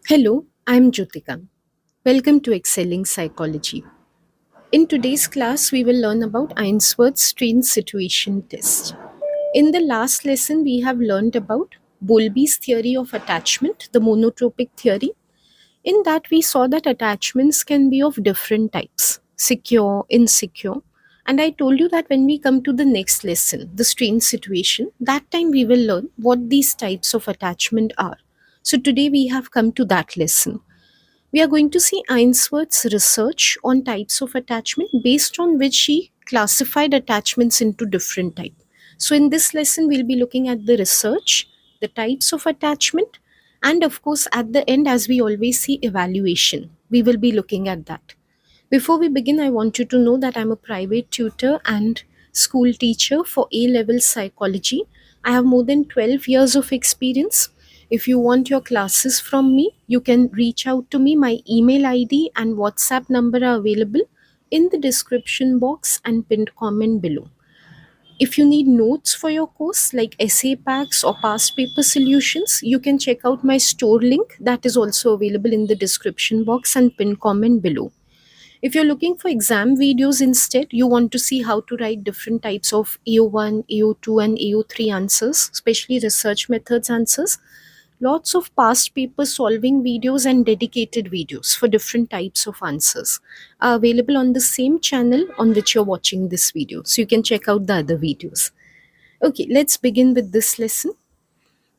Hello, I'm Jyotika. Welcome to Excelling Psychology. In today's class, we will learn about Ainsworth's Strange Situation Test. In the last lesson, we have learned about Bowlby's theory of attachment, the monotropic theory. In that, we saw that attachments can be of different types secure, insecure. And I told you that when we come to the next lesson, the strange situation, that time we will learn what these types of attachment are. So today we have come to that lesson. We are going to see Ainsworth's research on types of attachment based on which she classified attachments into different types. So in this lesson, we'll be looking at the research, the types of attachment, and of course, at the end, as we always see, evaluation. We will be looking at that. Before we begin, I want you to know that I'm a private tutor and school teacher for A level psychology. I have more than 12 years of experience. If you want your classes from me, you can reach out to me. My email ID and WhatsApp number are available in the description box and pinned comment below. If you need notes for your course like essay packs or past paper solutions, you can check out my store link that is also available in the description box and pinned comment below. If you're looking for exam videos instead, you want to see how to write different types of AO1, AO2, and AO3 answers, especially research methods answers, lots of past paper solving videos and dedicated videos for different types of answers are available on the same channel on which you're watching this video. So you can check out the other videos. Okay, let's begin with this lesson.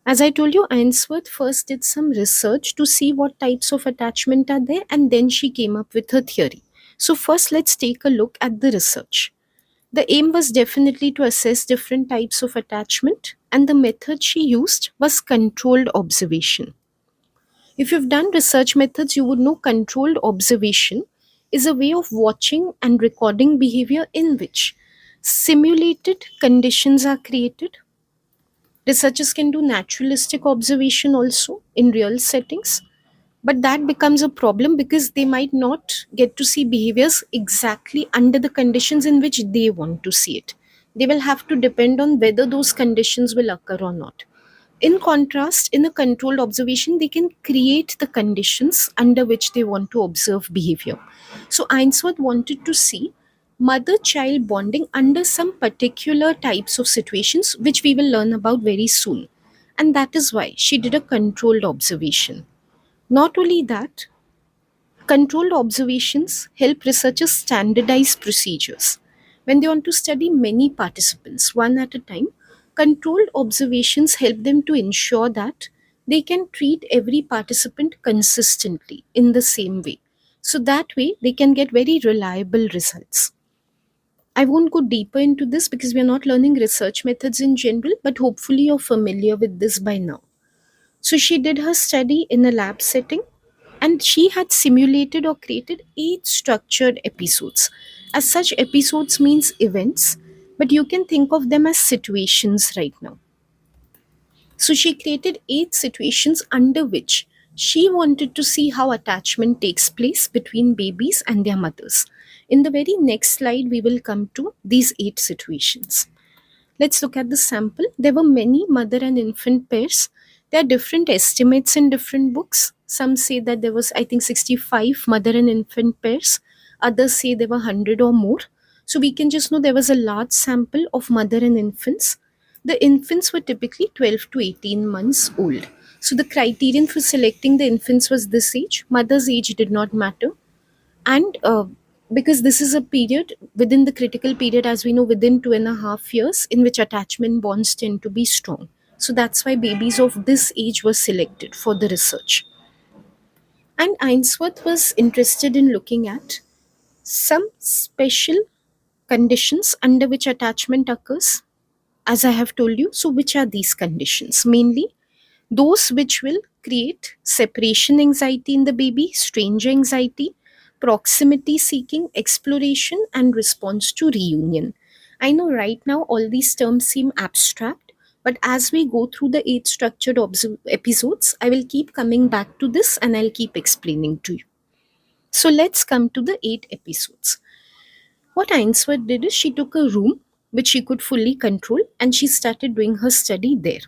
As I told you, Ainsworth first did some research to see what types of attachment are there, and then she came up with her theory. So, first, let's take a look at the research. The aim was definitely to assess different types of attachment, and the method she used was controlled observation. If you've done research methods, you would know controlled observation is a way of watching and recording behavior in which simulated conditions are created. Researchers can do naturalistic observation also in real settings, but that becomes a problem because they might not get to see behaviors exactly under the conditions in which they want to see it. They will have to depend on whether those conditions will occur or not. In contrast, in a controlled observation, they can create the conditions under which they want to observe behavior. So, Ainsworth wanted to see mother child bonding under some particular types of situations, which we will learn about very soon. And that is why she did a controlled observation. Not only that, controlled observations help researchers standardize procedures. When they want to study many participants, one at a time, controlled observations help them to ensure that they can treat every participant consistently in the same way. So that way, they can get very reliable results. I won't go deeper into this because we are not learning research methods in general, but hopefully you're familiar with this by now. So she did her study in a lab setting and she had simulated or created 8 structured episodes. As such, episodes means events, but you can think of them as situations right now. So she created 8 situations under which she wanted to see how attachment takes place between babies and their mothers. In the very next slide, we will come to these 8 situations. Let's look at the sample. There were many mother and infant pairs. There are different estimates in different books. Some say that there was, I think, 65 mother and infant pairs. Others say there were 100 or more. So we can just know there was a large sample of mother and infants. The infants were typically 12 to 18 months old. So the criterion for selecting the infants was this age. Mother's age did not matter, and because this is a period within the critical period, as we know, within 2.5 years in which attachment bonds tend to be strong. So that's why babies of this age were selected for the research. And Ainsworth was interested in looking at some special conditions under which attachment occurs, as I have told you. So which are these conditions? Mainly those which will create separation anxiety in the baby, stranger anxiety, proximity seeking, exploration, and response to reunion. I know right now all these terms seem abstract, but as we go through the 8 structured episodes, I will keep coming back to this and I'll keep explaining to you. So let's come to the 8 episodes. What Ainsworth did is she took a room which she could fully control and she started doing her study there.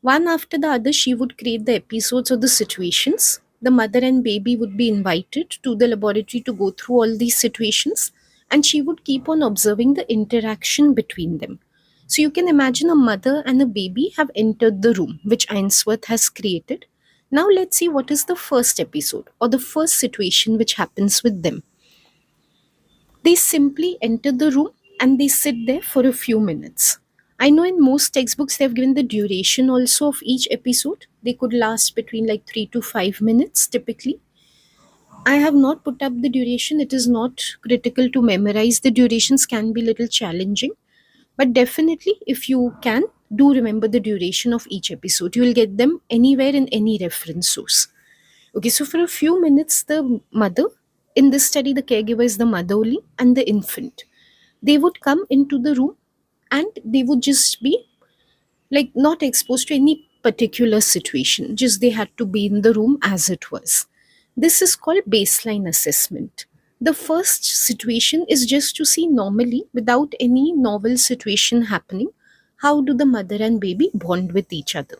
One after the other, she would create the episodes or the situations the mother and baby would be invited to the laboratory to go through all these situations, and she would keep on observing the interaction between them. So you can imagine a mother and a baby have entered the room which Ainsworth has created. Now let's see what is the first episode or the first situation which happens with them. They simply enter the room and they sit there for a few minutes. I know in most textbooks they have given the duration also of each episode. They could last between like 3 to 5 minutes typically. I have not put up the duration. It is not critical to memorize. The durations can be little challenging. But definitely, if you can, do remember the duration of each episode. You will get them anywhere in any reference source. Okay, so for a few minutes, the mother, in this study, the caregiver is the mother only and the infant. They would come into the room and they would just be like not exposed to any particular situation, just they had to be in the room as it was. This is called baseline assessment. The first situation is just to see normally, without any novel situation happening, how do the mother and baby bond with each other.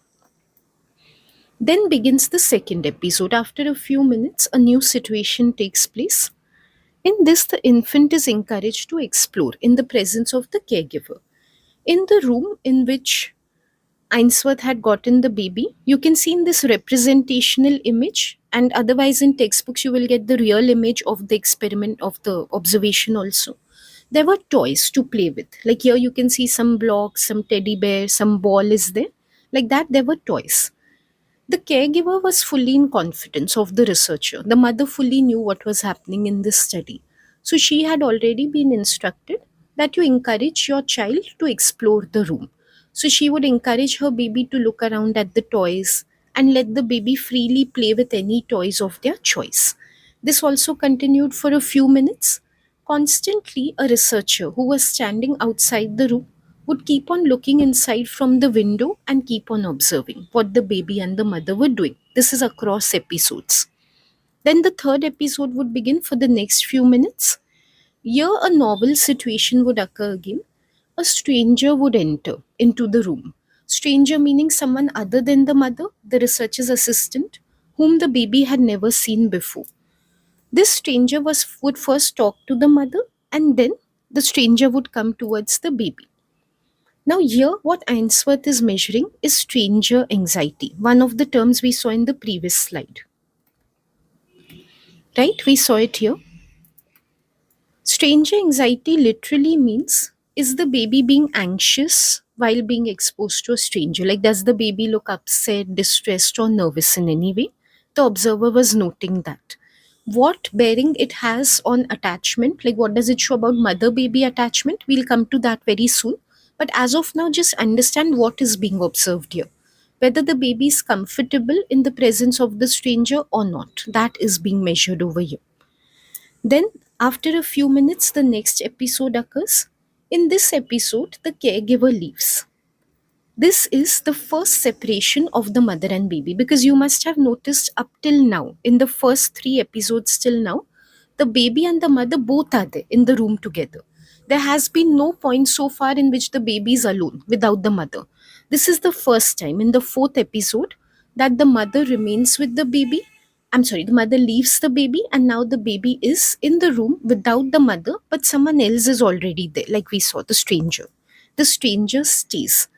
Then begins the second episode. After a few minutes, a new situation takes place. In this, the infant is encouraged to explore in the presence of the caregiver. In the room in which Ainsworth had gotten the baby, you can see in this representational image, and otherwise in textbooks, you will get the real image of the experiment of the observation also. There were toys to play with. Like here, you can see some blocks, some teddy bear, some ball is there. Like that, there were toys. The caregiver was fully in confidence of the researcher. The mother fully knew what was happening in this study. So she had already been instructed that you encourage your child to explore the room. So she would encourage her baby to look around at the toys and let the baby freely play with any toys of their choice. This also continued for a few minutes. Constantly, a researcher who was standing outside the room would keep on looking inside from the window and keep on observing what the baby and the mother were doing. This is across episodes. Then the third episode would begin for the next few minutes. Here, a novel situation would occur again. A stranger would enter into the room. Stranger meaning someone other than the mother, the researcher's assistant, whom the baby had never seen before. This stranger would first talk to the mother and then the stranger would come towards the baby. Now, here, what Ainsworth is measuring is stranger anxiety, one of the terms we saw in the previous slide. Right? We saw it here. Stranger anxiety literally means is the baby being anxious while being exposed to a stranger? Like, does the baby look upset, distressed, or nervous in any way? The observer was noting that. What bearing it has on attachment, like what does it show about mother baby attachment? We'll come to that very soon. But as of now, just understand what is being observed here. Whether the baby is comfortable in the presence of the stranger or not, that is being measured over here. Then, after a few minutes, the next episode occurs. In this episode, the caregiver leaves. This is the first separation of the mother and baby, because you must have noticed up till now, in the first three episodes till now, the baby and the mother both are there in the room together. There has been no point so far in which the baby is alone without the mother. This is the first time in the fourth episode that the mother remains with the baby. I'm sorry, the mother leaves the baby, and now the baby is in the room without the mother, but someone else is already there, like we saw the stranger. The stranger stays.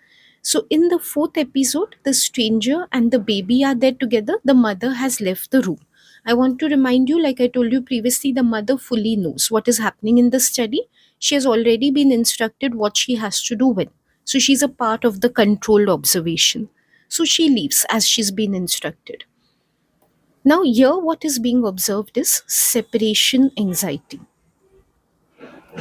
So, in the fourth episode, the stranger and the baby are there together. The mother has left the room. I want to remind you, like I told you previously, the mother fully knows what is happening in the study. She has already been instructed what she has to do when. So, she's a part of the controlled observation. So, she leaves as she's been instructed. Now, here, what is being observed is separation anxiety.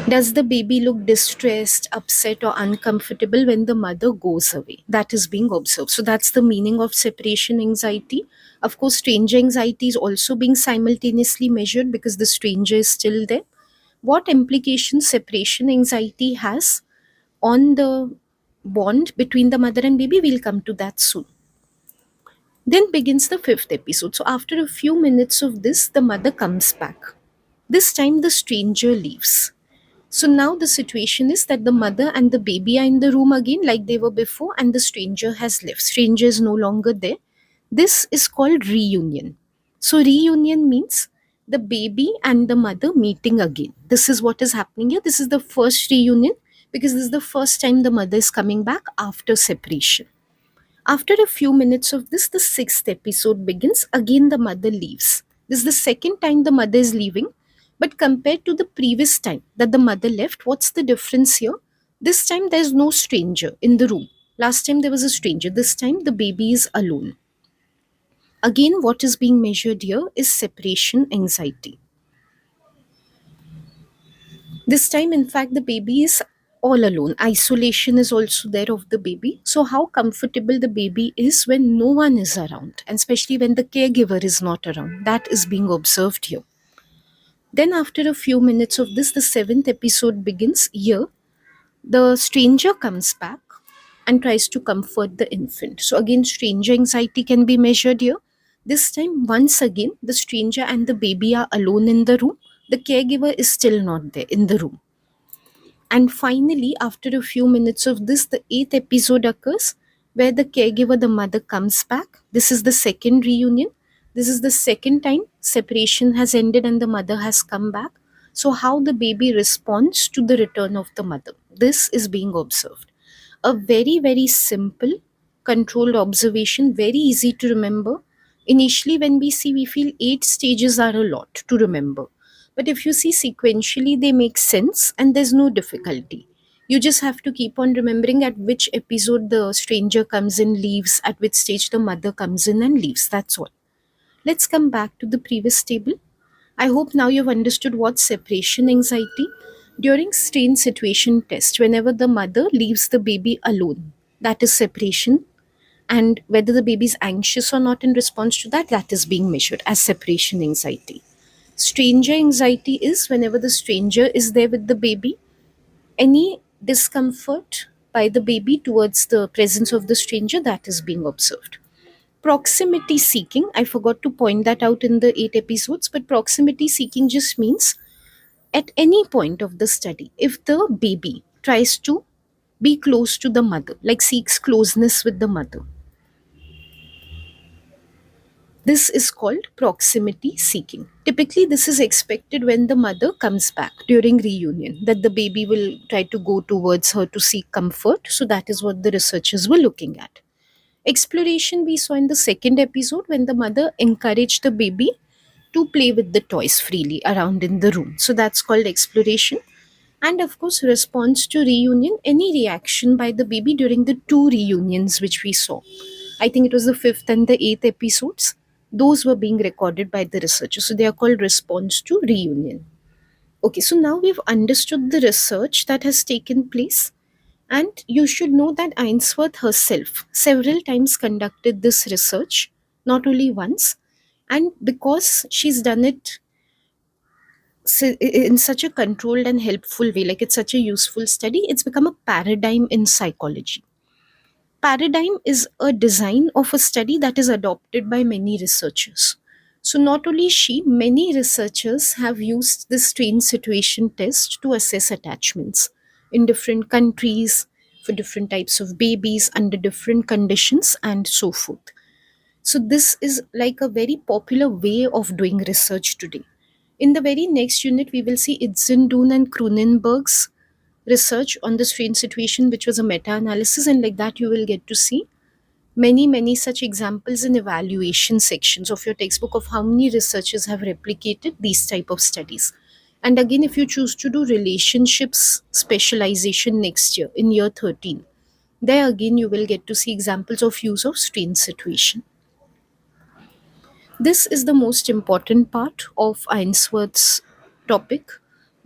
Does the baby look distressed, upset, or uncomfortable when the mother goes away? That is being observed. So that's the meaning of separation anxiety. Of course, stranger anxiety is also being simultaneously measured because the stranger is still there. What implications separation anxiety has on the bond between the mother and baby? We'll come to that soon. Then begins the fifth episode. So after a few minutes of this, the mother comes back. This time the stranger leaves. So now the situation is that the mother and the baby are in the room again like they were before, and the stranger has left. Stranger is no longer there. This is called reunion. So reunion means the baby and the mother meeting again. This is what is happening here. This is the first reunion because this is the first time the mother is coming back after separation. After a few minutes of this, the sixth episode begins. Again, the mother leaves. This is the second time the mother is leaving. But compared to the previous time that the mother left, what's the difference here? This time there's no stranger in the room. Last time there was a stranger. This time the baby is alone. Again, what is being measured here is separation anxiety. This time, in fact, the baby is all alone. Isolation is also there of the baby. So, how comfortable the baby is when no one is around, and especially when the caregiver is not around, that is being observed here. Then, after a few minutes of this, the seventh episode begins. Here, the stranger comes back and tries to comfort the infant. So, again, stranger anxiety can be measured here. This time, once again, the stranger and the baby are alone in the room. The caregiver is still not there in the room. And finally, after a few minutes of this, the eighth episode occurs where the caregiver, the mother, comes back. This is the second reunion. This is the second time separation has ended and the mother has come back. So, how the baby responds to the return of the mother. This is being observed. A very, very simple, controlled observation, very easy to remember. Initially, when we see, we feel 8 stages are a lot to remember. But if you see sequentially, they make sense and there's no difficulty. You just have to keep on remembering at which episode the stranger comes in, leaves, at which stage the mother comes in and leaves. That's all. Let's come back to the previous table. I hope now you've understood what separation anxiety. During strain situation test, whenever the mother leaves the baby alone, that is separation. And whether the baby is anxious or not in response to that, that is being measured as separation anxiety. Stranger anxiety is whenever the stranger is there with the baby, any discomfort by the baby towards the presence of the stranger, that is being observed. Proximity seeking, I forgot to point that out in the 8 episodes, but proximity seeking just means at any point of the study, if the baby tries to be close to the mother, like seeks closeness with the mother, this is called proximity seeking. Typically, this is expected when the mother comes back during reunion, that the baby will try to go towards her to seek comfort. So, that is what the researchers were looking at. Exploration we saw in the second episode when the mother encouraged the baby to play with the toys freely around in the room. So, that's called exploration. And of course, response to reunion, any reaction by the baby during the two reunions which we saw. I think it was the fifth and the eighth episodes. Those were being recorded by the researchers. So they are called response to reunion. Okay, so now we've understood the research that has taken place. And you should know that Ainsworth herself several times conducted this research, not only once. And because she's done it in such a controlled and helpful way, like it's such a useful study, it's become a paradigm in psychology. Paradigm is a design of a study that is adopted by many researchers. So, not only she, many researchers have used this strain situation test to assess attachments in different countries, for different types of babies, under different conditions, and so forth. So, this is like a very popular way of doing research today. In the very next unit, we will see Itzendun and Cronenberg's research on the strain situation, which was a meta analysis, and like that, you will get to see many such examples in evaluation sections of your textbook of how many researchers have replicated these type of studies. And again, if you choose to do relationships specialization next year in year 13, there again you will get to see examples of use of strain situation. This is the most important part of Ainsworth's topic.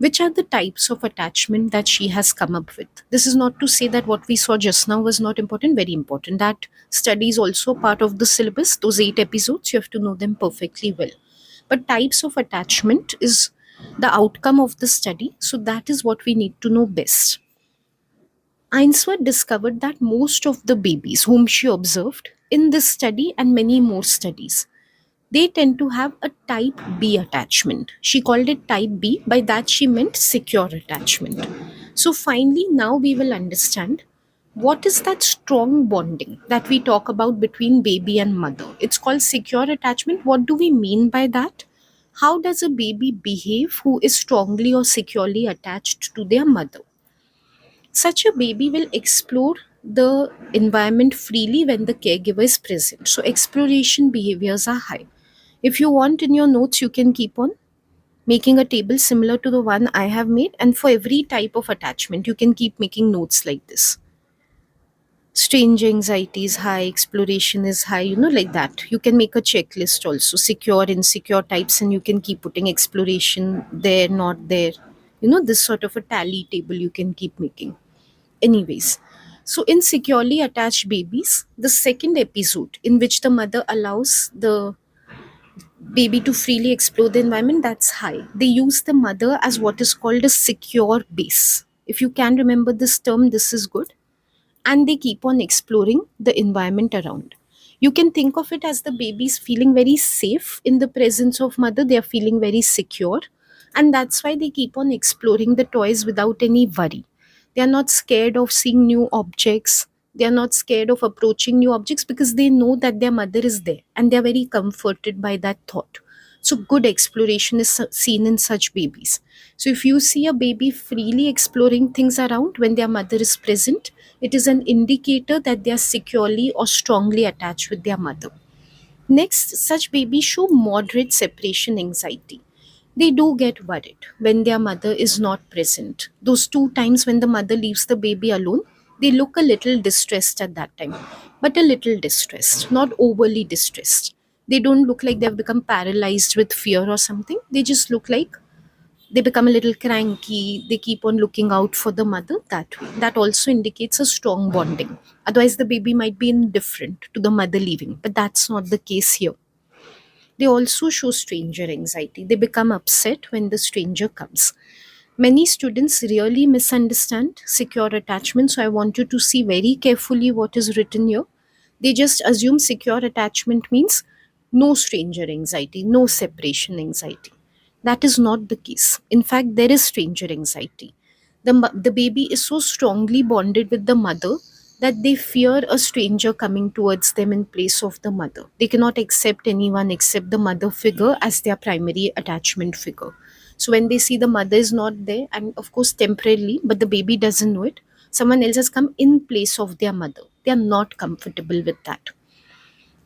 Which are the types of attachment that she has come up with? This is not to say that what we saw just now was not important, very important. That study is also part of the syllabus. Those 8 episodes, you have to know them perfectly well. But types of attachment is the outcome of the study. So that is what we need to know best. Ainsworth discovered that most of the babies whom she observed in this study and many more studies, they tend to have a type B attachment. She called it type B. By that, she meant secure attachment. So, finally, now we will understand What is that strong bonding that we talk about between baby and mother? It's called secure attachment. What do we mean by that? How does a baby behave who is strongly or securely attached to their mother? Such a baby will explore the environment freely when the caregiver is present. So, exploration behaviors are high. If you want in your notes, you can keep on making a table similar to the one I have made, and for every type of attachment, you can keep making notes like this. Strange anxiety is high, exploration is high, like that. You can make a checklist also, secure, insecure types, and you can keep putting exploration there, not there. This sort of a tally table you can keep making. Anyways, so in securely attached babies, the second episode in which the mother allows the baby to freely explore the environment, that's high. They use the mother as what is called a secure base. If you can remember this term, this is good. And they keep on exploring the environment around. You can think of it as the babies feeling very safe in the presence of mother. They are feeling very secure, and that's why they keep on exploring the toys without any worry. They are not scared of seeing new objects. They are not scared of approaching new objects because they know that their mother is there, and they are very comforted by that thought. So good exploration is seen in such babies. So if you see a baby freely exploring things around when their mother is present, it is an indicator that they are securely or strongly attached with their mother. Next, such babies show moderate separation anxiety. They do get worried when their mother is not present. Those two times when the mother leaves the baby alone, they look a little distressed at that time, but a little distressed, not overly distressed. They don't look like they've become paralyzed with fear or something. They just look like they become a little cranky. They keep on looking out for the mother that way. That also indicates a strong bonding. Otherwise, the baby might be indifferent to the mother leaving, but that's not the case here. They also show stranger anxiety. They become upset when the stranger comes. Many students really misunderstand secure attachment, so I want you to see very carefully what is written here. They just assume secure attachment means no stranger anxiety, no separation anxiety. That is not the case. In fact, there is stranger anxiety. The baby is so strongly bonded with the mother that they fear a stranger coming towards them in place of the mother. They cannot accept anyone except the mother figure as their primary attachment figure. So when they see the mother is not there, and of course temporarily, but the baby doesn't know it, someone else has come in place of their mother. They are not comfortable with that.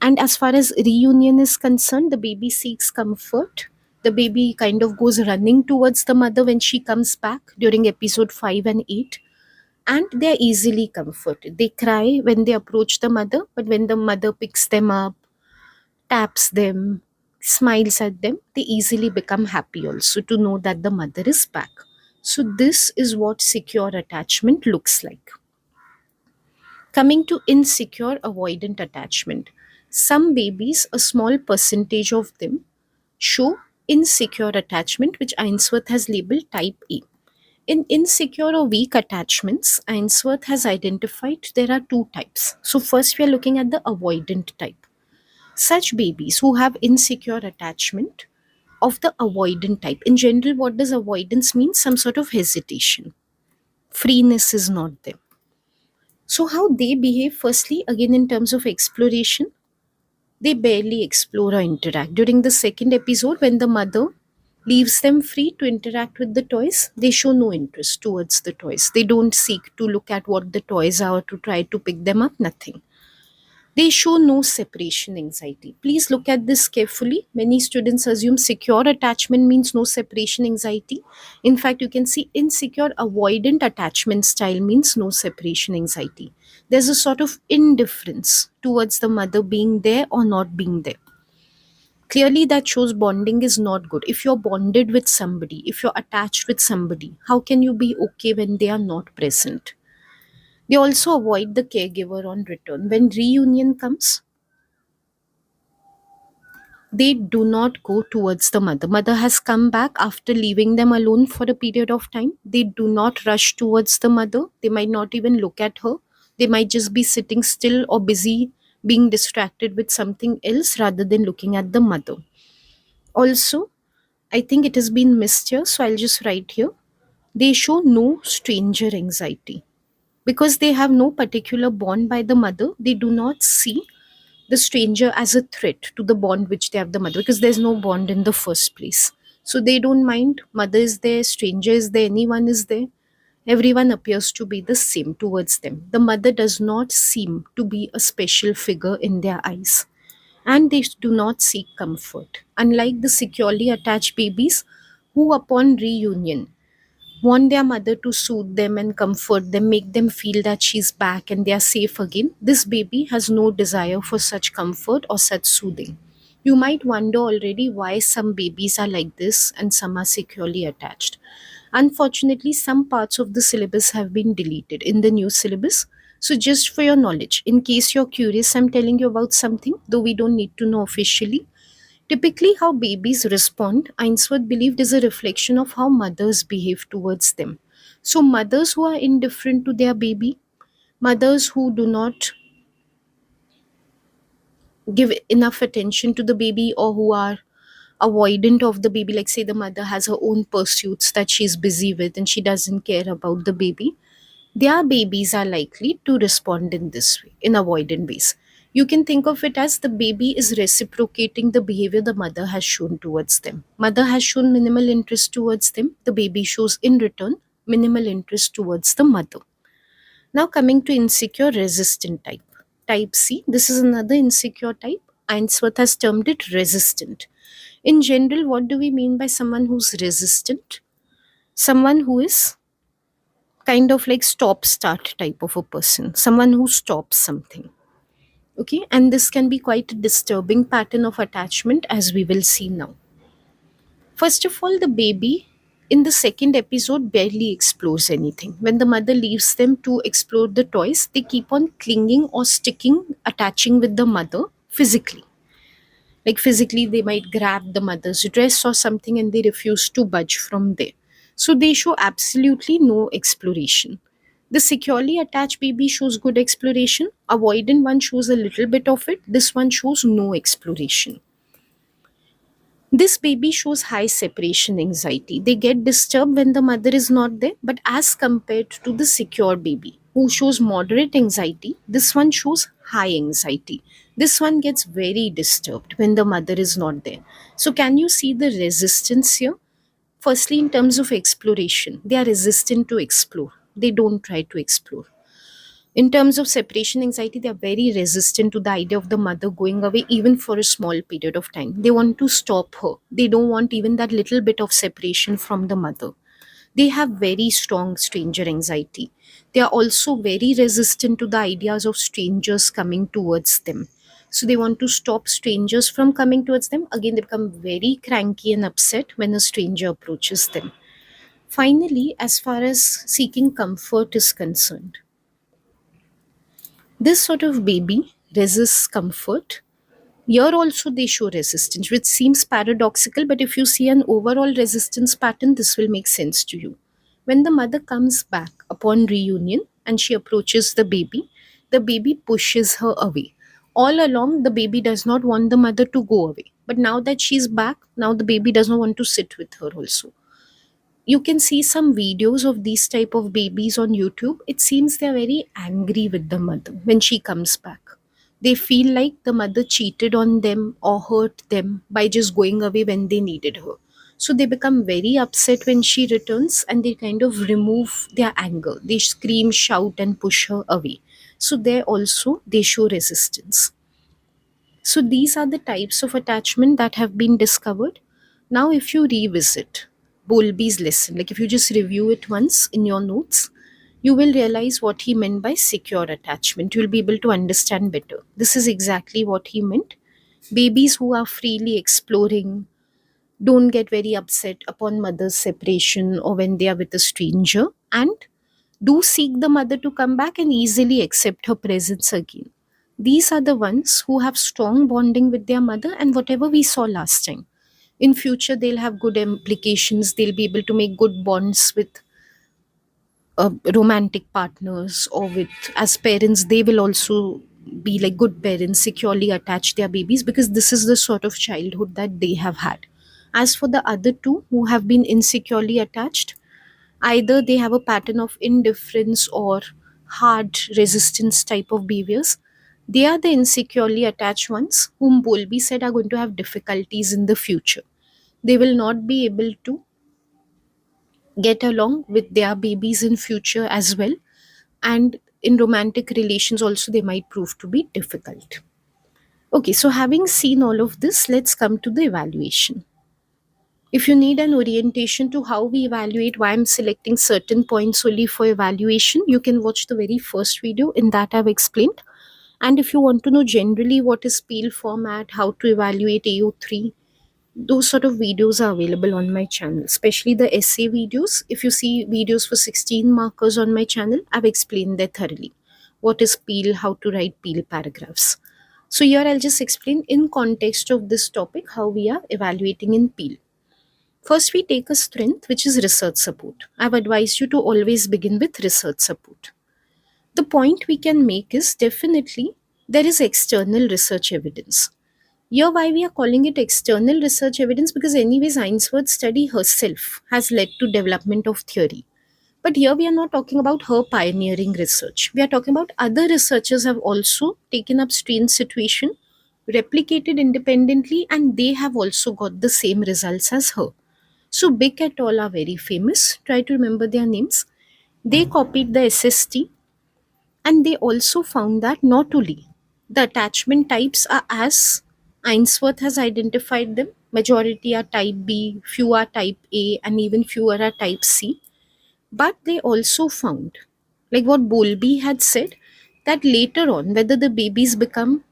And as far as reunion is concerned, the baby seeks comfort. The baby kind of goes running towards the mother when she comes back during episode 5 and 8. And they're easily comforted. They cry when they approach the mother, but when the mother picks them up, taps them, smiles at them, they easily become happy also to know that the mother is back. So, this is what secure attachment looks like. Coming to insecure avoidant attachment, some babies, a small percentage of them, show insecure attachment, which Ainsworth has labeled type A. In insecure or weak attachments, Ainsworth has identified there are two types. So, first we are looking at the avoidant type. Such babies who have insecure attachment of the avoidant type. In general, what does avoidance mean? Some sort of hesitation. Freeness is not there. So, how they behave, firstly, again in terms of exploration, they barely explore or interact. During the second episode, when the mother leaves them free to interact with the toys, they show no interest towards the toys. They don't seek to look at what the toys are or to try to pick them up, nothing. They show no separation anxiety. Please look at this carefully. Many students assume secure attachment means no separation anxiety. In fact, you can see insecure avoidant attachment style means no separation anxiety. There's a sort of indifference towards the mother being there or not being there. Clearly, that shows bonding is not good. If you're bonded with somebody, if you're attached with somebody, how can you be okay when they are not present? They also avoid the caregiver on return. When reunion comes, they do not go towards the mother. Mother has come back after leaving them alone for a period of time. They do not rush towards the mother. They might not even look at her. They might just be sitting still or busy being distracted with something else rather than looking at the mother. Also, I think it has been missed here, so I'll just write here. They show no stranger anxiety. Because they have no particular bond by the mother, they do not see the stranger as a threat to the bond which they have the mother, because there's no bond in the first place. So they don't mind mother is there, stranger is there, anyone is there. Everyone appears to be the same towards them. The mother does not seem to be a special figure in their eyes, and they do not seek comfort. Unlike the securely attached babies, who upon reunion want their mother to soothe them and comfort them, make them feel that she's back and they are safe again, this baby has no desire for such comfort or such soothing. You might wonder already why some babies are like this and some are securely attached. Unfortunately, some parts of the syllabus have been deleted in the new syllabus. So, just for your knowledge, in case you're curious, I'm telling you about something, though we don't need to know officially. Typically, how babies respond, Ainsworth believed, is a reflection of how mothers behave towards them. So, mothers who are indifferent to their baby, mothers who do not give enough attention to the baby, or who are avoidant of the baby, like say the mother has her own pursuits that she's busy with and she doesn't care about the baby, their babies are likely to respond in this way, in avoidant ways. You can think of it as the baby is reciprocating the behavior the mother has shown towards them. Mother has shown minimal interest towards them, the baby shows in return minimal interest towards the mother. Now, coming to insecure resistant type. Type C, this is another insecure type. Ainsworth has termed it resistant. In general, what do we mean by someone who's resistant? Someone who is kind of like stop start type of a person, someone who stops something. Okay, and this can be quite a disturbing pattern of attachment, as we will see now. First of all, the baby in the second episode barely explores anything. When the mother leaves them to explore the toys, they keep on clinging or sticking, attaching with the mother physically. Like physically, they might grab the mother's dress or something and they refuse to budge from there. So they show absolutely no exploration. The securely attached baby shows good exploration. Avoidant one shows a little bit of it. This one shows no exploration. This baby shows high separation anxiety. They get disturbed when the mother is not there, but as compared to the secure baby, who shows moderate anxiety, this one shows high anxiety. This one gets very disturbed when the mother is not there. So, can you see the resistance here? Firstly, in terms of exploration, they are resistant to explore, they don't try to explore. In terms of separation anxiety, they are very resistant to the idea of the mother going away, even for a small period of time. They want to stop her. They don't want even that little bit of separation from the mother. They have very strong stranger anxiety. They are also very resistant to the ideas of strangers coming towards them. So they want to stop strangers from coming towards them. Again, they become very cranky and upset when a stranger approaches them. Finally, as far as seeking comfort is concerned, this sort of baby resists comfort. Here also they show resistance, which seems paradoxical, but if you see an overall resistance pattern, this will make sense to you. When the mother comes back upon reunion and she approaches the baby pushes her away. All along, the baby does not want the mother to go away. But now that she's back, now the baby does not want to sit with her also. You can see some videos of these type of babies on YouTube. It seems they're very angry with the mother when she comes back. They feel like the mother cheated on them or hurt them by just going away when they needed her. So they become very upset when she returns and they kind of remove their anger. They scream, shout, and push her away. So there also they show resistance. So these are the types of attachment that have been discovered. Now, if you revisit Bowlby's lesson, like if you just review it once in your notes, you will realize what he meant by secure attachment. You will be able to understand better. This is exactly what he meant. Babies who are freely exploring don't get very upset upon mother's separation or when they are with a stranger, and do seek the mother to come back and easily accept her presence again. These are the ones who have strong bonding with their mother, and whatever we saw last time. In future, they'll have good implications. They'll be able to make good bonds with romantic partners, or with as parents, they will also be like good parents, securely attach their babies because this is the sort of childhood that they have had. As for the other two who have been insecurely attached, either they have a pattern of indifference or hard resistance type of behaviors, they are the insecurely attached ones whom Bowlby said are going to have difficulties in the future. They will not be able to get along with their babies in future as well, and in romantic relations also they might prove to be difficult. Okay, so having seen all of this, let's come to the evaluation. If you need an orientation to how we evaluate, why I'm selecting certain points only for evaluation, you can watch the very first video. In that, I've explained. And if you want to know generally what is Peel format, how to evaluate AO3, those sort of videos are available on my channel, especially the essay videos. If you see videos for 16 markers on my channel, I've explained that thoroughly. What is Peel, how to write Peel paragraphs. So here I'll just explain in context of this topic how we are evaluating in Peel. First, we take a strength which is research support. I've advised you to always begin with research support. The point we can make is definitely there is external research evidence. Here, why we are calling it external research evidence, because anyways, Ainsworth's study herself has led to development of theory. But here we are not talking about her pioneering research. We are talking about other researchers have also taken up strange situation, replicated independently, and they have also got the same results as her. So Bick et al. Are very famous. Try to remember their names. They copied the SST, and they also found that not only the attachment types are as Ainsworth has identified them, majority are type B, few are type A, and even fewer are type C, but they also found, like what Bowlby had said, that later on, whether the babies become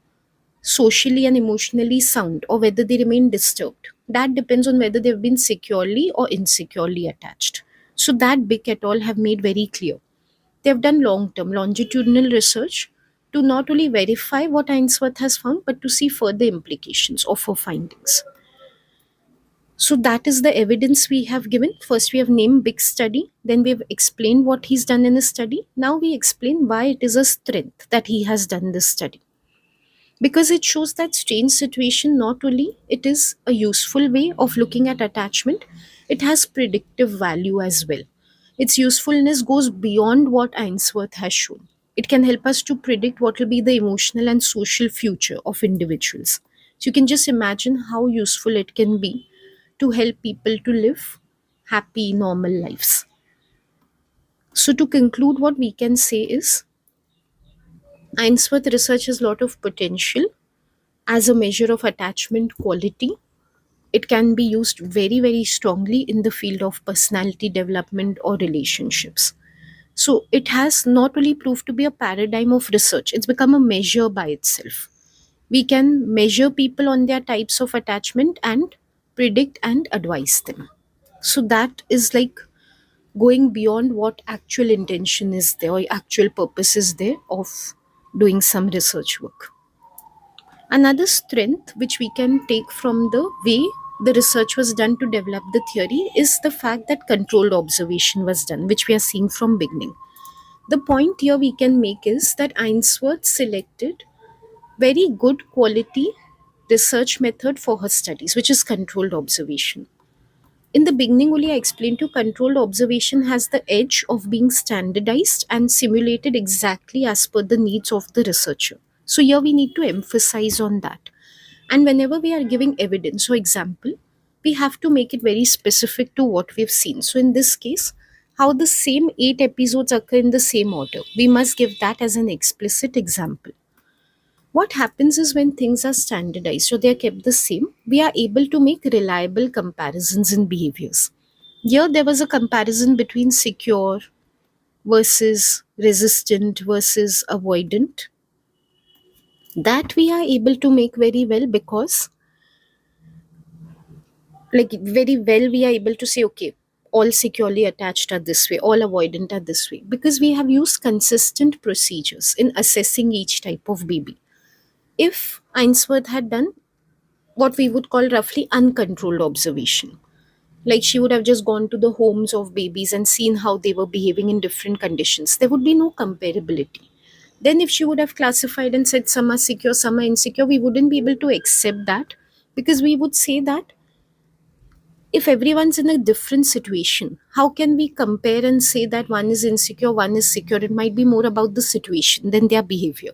socially and emotionally sound or whether they remain disturbed, that depends on whether they've been securely or insecurely attached. So that Bick et al. Have made very clear. They've done long-term longitudinal research to not only verify what Ainsworth has found, but to see further implications of her findings. So that is the evidence we have given. First, we have named Bick's study, then we have explained what he's done in his study. Now we explain why it is a strength that he has done this study, because it shows that strange situation not only it is a useful way of looking at attachment, it has predictive value as well. Its usefulness goes beyond what Ainsworth has shown. It can help us to predict what will be the emotional and social future of individuals. So you can just imagine how useful it can be to help people to live happy normal lives. So to conclude, what we can say is Ainsworth research has a lot of potential as a measure of attachment quality. It can be used very, very strongly in the field of personality development or relationships. So it has not only proved to be a paradigm of research, it's become a measure by itself. We can measure people on their types of attachment and predict and advise them. So that is like going beyond what actual intention is there or actual purpose is there of doing some research work. Another strength which we can take from the way the research was done to develop the theory is the fact that controlled observation was done, which we are seeing from beginning. The point here we can make is that Ainsworth selected very good quality research method for her studies, which is controlled observation. In the beginning only I explained to controlled observation has the edge of being standardized and simulated exactly as per the needs of the researcher. So here we need to emphasize on that. And whenever we are giving evidence or example, we have to make it very specific to what we've seen. So in this case, how the same 8 episodes occur in the same order, we must give that as an explicit example. What happens is when things are standardized, so they are kept the same, we are able to make reliable comparisons in behaviors. Here, there was a comparison between secure versus resistant versus avoidant. That we are able to make very well because, like, very well, we are able to say, okay, all securely attached are this way, all avoidant are this way, because we have used consistent procedures in assessing each type of baby. If Ainsworth had done what we would call roughly uncontrolled observation. Like she would have just gone to the homes of babies and seen how they were behaving in different conditions. There would be no comparability. Then, if she would have classified and said some are secure, some are insecure, we wouldn't be able to accept that because we would say that if everyone's in a different situation, how can we compare and say that one is insecure, one is secure? It might be more about the situation than their behavior.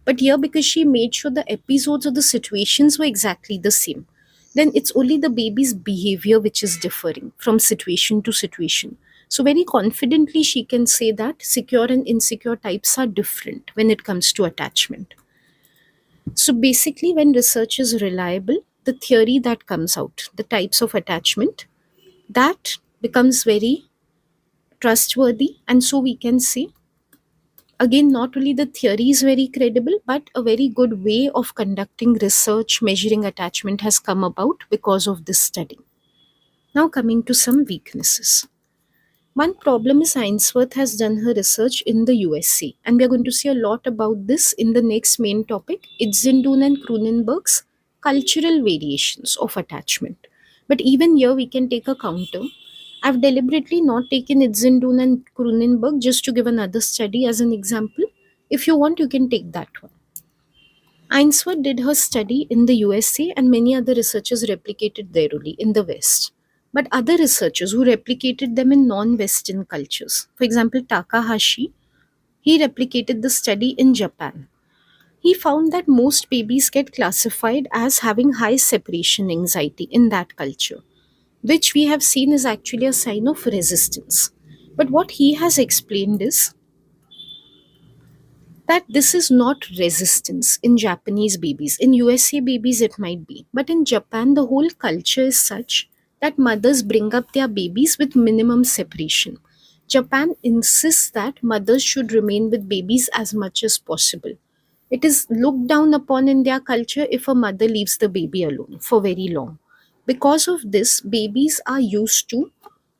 But here, because she made sure the episodes or the situations were exactly the same, then it's only the baby's behavior which is differing from situation to situation. So, very confidently, she can say that secure and insecure types are different when it comes to attachment. So, basically, when research is reliable, the theory that comes out, the types of attachment, that becomes very trustworthy. And so, we can say, again, not only the theory is very credible, but a very good way of conducting research measuring attachment has come about because of this study. Now, coming to some weaknesses. One problem is Ainsworth has done her research in the USA, and we are going to see a lot about this in the next main topic, Itzendun and Cronenberg's cultural variations of attachment. But even here, we can take a counter. I've deliberately not taken Itzendun and Cronenberg just to give another study as an example. If you want, you can take that one. Ainsworth did her study in the USA, and many other researchers replicated their only in the West. But other researchers who replicated them in non Western cultures, for example, Takahashi, he replicated the study in Japan. He found that most babies get classified as having high separation anxiety in that culture, which we have seen is actually a sign of resistance. But what he has explained is that this is not resistance in Japanese babies. In USA babies, it might be. But in Japan, the whole culture is such that mothers bring up their babies with minimum separation. Japan insists that mothers should remain with babies as much as possible. It is looked down upon in their culture if a mother leaves the baby alone for very long. Because of this, babies are used to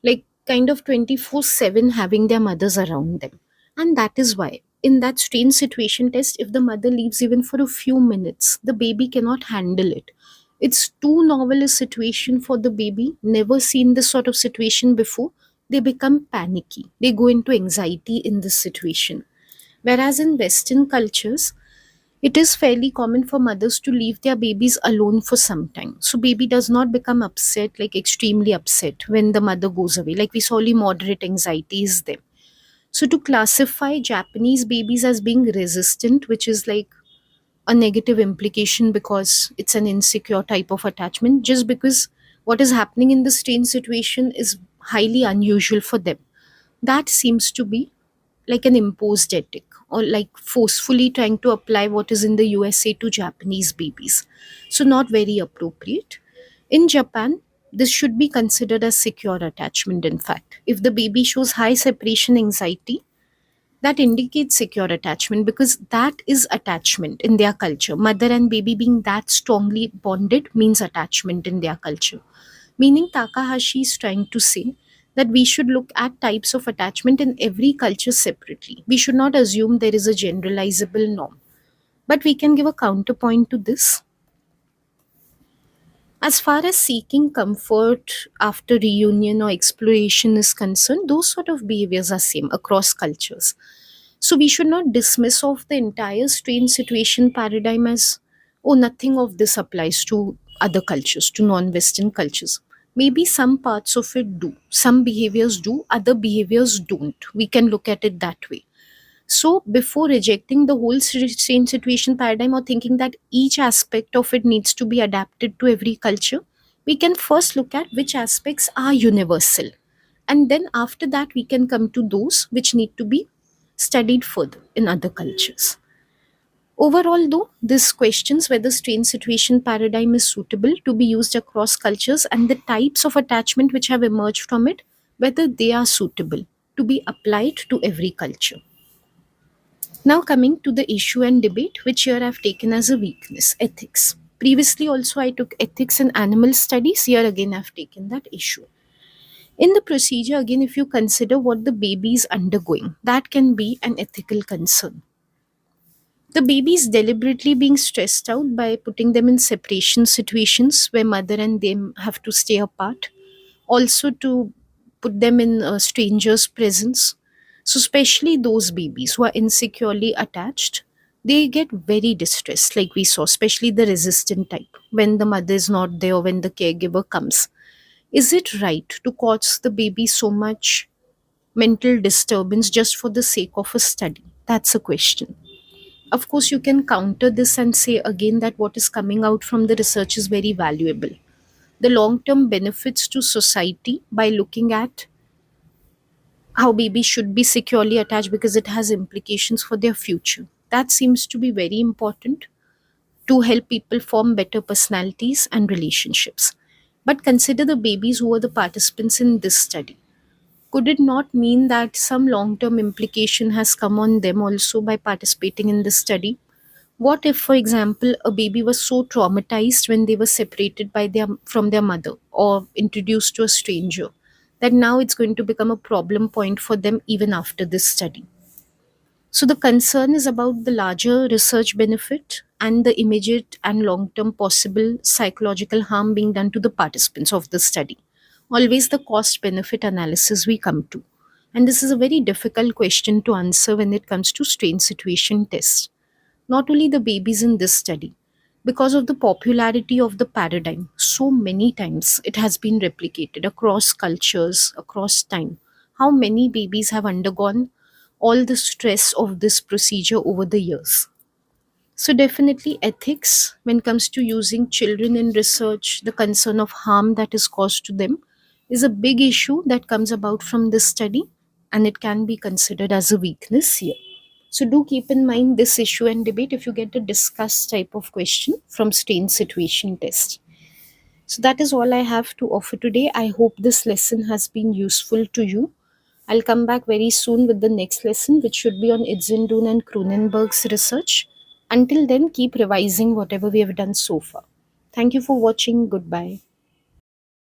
like kind of 24/7 having their mothers around them. And that is why, in that strange situation test, if the mother leaves even for a few minutes, the baby cannot handle it. It's too novel a situation for the baby, never seen this sort of situation before. They become panicky, they go into anxiety in this situation. Whereas in Western cultures, it is fairly common for mothers to leave their babies alone for some time. So baby does not become upset, like extremely upset when the mother goes away. Like we saw only moderate anxiety is there. So to classify Japanese babies as being resistant, which is like a negative implication because it's an insecure type of attachment, just because what is happening in the strange situation is highly unusual for them. That seems to be like an imposed ethic or like forcefully trying to apply what is in the USA to Japanese babies. So, not very appropriate. In Japan, this should be considered as secure attachment, in fact. If the baby shows high separation anxiety, that indicates secure attachment because that is attachment in their culture. Mother and baby being that strongly bonded means attachment in their culture. Meaning, Takahashi is trying to say that we should look at types of attachment in every culture separately. We should not assume there is a generalizable norm. But we can give a counterpoint to this. As far as seeking comfort after reunion or exploration is concerned, those sort of behaviors are same across cultures. So we should not dismiss off the entire strange situation paradigm as, oh, nothing of this applies to other cultures, to non-Western cultures. Maybe some parts of it do, some behaviors do, other behaviors don't. We can look at it that way. So before rejecting the whole strange situation paradigm or thinking that each aspect of it needs to be adapted to every culture, we can first look at which aspects are universal. And then after that, we can come to those which need to be studied further in other cultures. Overall, though, this questions whether strange situation paradigm is suitable to be used across cultures and the types of attachment which have emerged from it, whether they are suitable to be applied to every culture. Now, coming to the issue and debate, which here I've taken as a weakness, ethics. Previously, also, I took ethics in animal studies. Here again, I've taken that issue. In the procedure, again, if you consider what the baby is undergoing, that can be an ethical concern. The baby is deliberately being stressed out by putting them in separation situations where mother and them have to stay apart. Also, to put them in a stranger's presence. So, especially those babies who are insecurely attached, they get very distressed, like we saw, especially the resistant type when the mother is not there, when the caregiver comes. Is it right to cause the baby so much mental disturbance just for the sake of a study? That's a question. Of course, you can counter this and say again that what is coming out from the research is very valuable. The long term benefits to society by looking at how babies should be securely attached because it has implications for their future. That seems to be very important to help people form better personalities and relationships. But consider the babies who were the participants in this study. Could it not mean that some long term implication has come on them also by participating in this study? What if, for example, a baby was so traumatized when they were separated from their mother or introduced to a stranger that now it's going to become a problem point for them even after this study? So the concern is about the larger research benefit and the immediate and long term possible psychological harm being done to the participants of the study. Always the cost benefit analysis we come to. And this is a very difficult question to answer when it comes to strain situation tests. Not only the babies in this study, because of the popularity of the paradigm, so many times it has been replicated across cultures, across time. How many babies have undergone all the stress of this procedure over the years? So, definitely, ethics when it comes to using children in research, the concern of harm that is caused to them is a big issue that comes about from this study, and it can be considered as a weakness here. So, do keep in mind this issue and debate if you get a discuss type of question from strain situation test. So, that is all I have to offer today. I hope this lesson has been useful to you. I'll come back very soon with the next lesson, which should be on Itzendun and Cronenberg's research. Until then, keep revising whatever we have done so far. Thank you for watching. Goodbye.